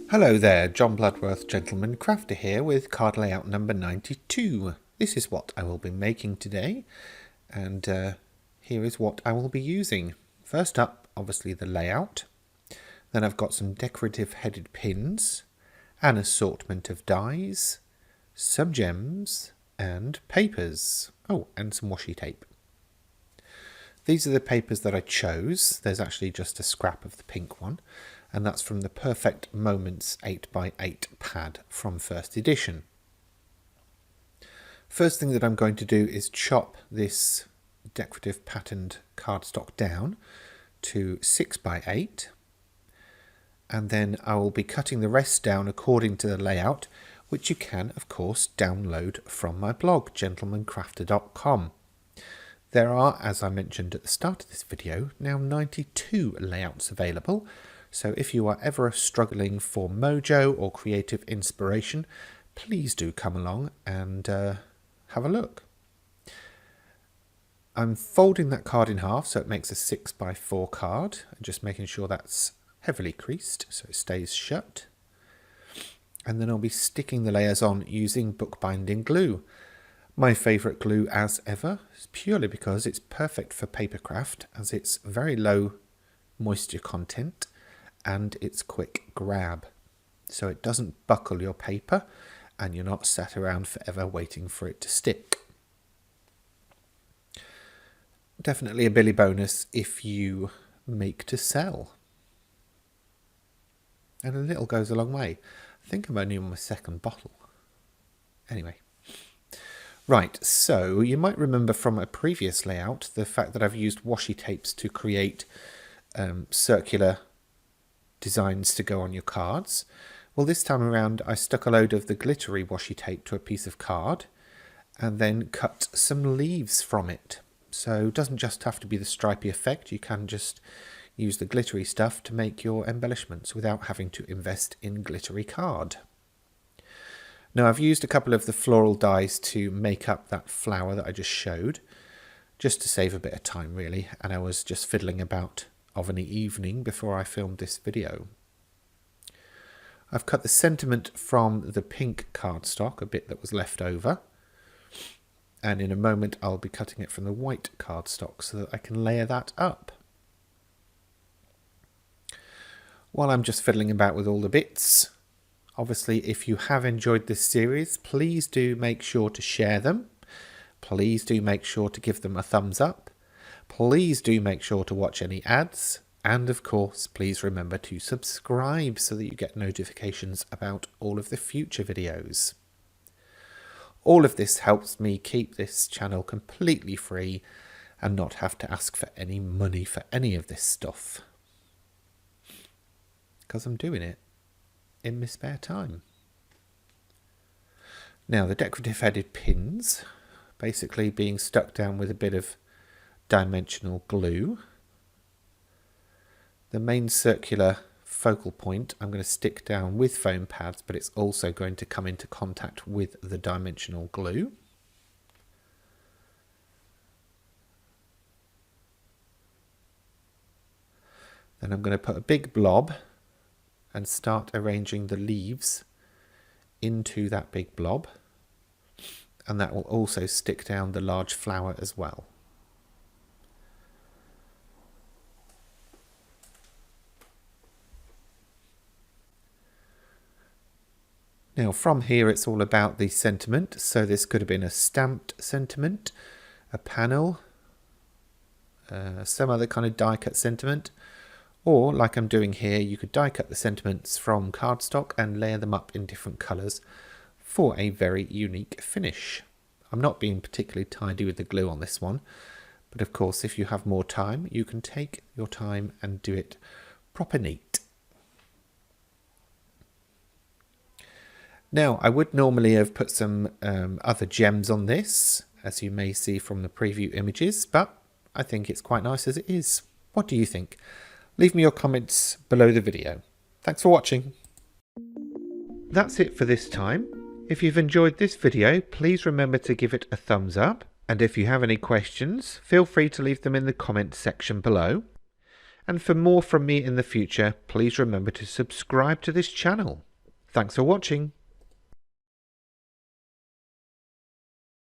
Hello there, John Bloodworth, Gentleman Crafter here with card layout number 92. This is what I will be making today, and here is what I will be using. First up, obviously the layout. Then I've got some decorative headed pins, an assortment of dies, some gems, and papers. Oh, and some washi tape. These are the papers that I chose. There's actually just a scrap of the pink one, and that's from the Perfect Moments 8x8 pad from first edition. First thing that I'm going to do is chop this decorative patterned cardstock down to 6x8, and then I will be cutting the rest down according to the layout, which you can of course download from my blog gentlemancrafter.com. There are, as I mentioned at the start of this video, now 92 layouts available, so if you are ever struggling for mojo or creative inspiration, please do come along and have a look. I'm folding that card in half so it makes a 6x4 card, and just making sure that's heavily creased so it stays shut. And then I'll be sticking the layers on using bookbinding glue. My favourite glue as ever, purely because it's perfect for papercraft, as it's very low moisture content and it's quick grab. So it doesn't buckle your paper and you're not sat around forever waiting for it to stick. Definitely a Billy bonus if you make to sell. And a little goes a long way. I think I'm only on my second bottle. Anyway. Right, so you might remember from a previous layout the fact that I've used washi tapes to create circular designs to go on your cards. Well, this time around I stuck a load of the glittery washi tape to a piece of card and then cut some leaves from it. So it doesn't just have to be the stripy effect, you can just use the glittery stuff to make your embellishments without having to invest in glittery card. Now I've used a couple of the floral dies to make up that flower that I just showed, just to save a bit of time really, and I was just fiddling about of an evening before I filmed this video. I've cut the sentiment from the pink cardstock, a bit that was left over, and in a moment I'll be cutting it from the white cardstock so that I can layer that up. While I'm just fiddling about with all the bits, obviously, if you have enjoyed this series, please do make sure to share them. Please do make sure to give them a thumbs up. Please do make sure to watch any ads. And of course, please remember to subscribe so that you get notifications about all of the future videos. All of this helps me keep this channel completely free and not have to ask for any money for any of this stuff. Because I'm doing it in my spare time. Now the decorative headed pins, basically being stuck down with a bit of dimensional glue. The main circular focal point I'm going to stick down with foam pads, but it's also going to come into contact with the dimensional glue. Then I'm going to put a big blob and start arranging the leaves into that big blob, and that will also stick down the large flower as well. Now from here it's all about the sentiment, so this could have been a stamped sentiment, a panel, some other kind of die cut sentiment. Or, like I'm doing here, you could die cut the sentiments from cardstock and layer them up in different colours for a very unique finish. I'm not being particularly tidy with the glue on this one, but of course if you have more time, you can take your time and do it proper neat. Now, I would normally have put some other gems on this, as you may see from the preview images, but I think it's quite nice as it is. What do you think? Leave me your comments below the video. Thanks for watching. That's it for this time. If you've enjoyed this video, please remember to give it a thumbs up. And if you have any questions, feel free to leave them in the comments section below. And for more from me in the future, please remember to subscribe to this channel. Thanks for watching.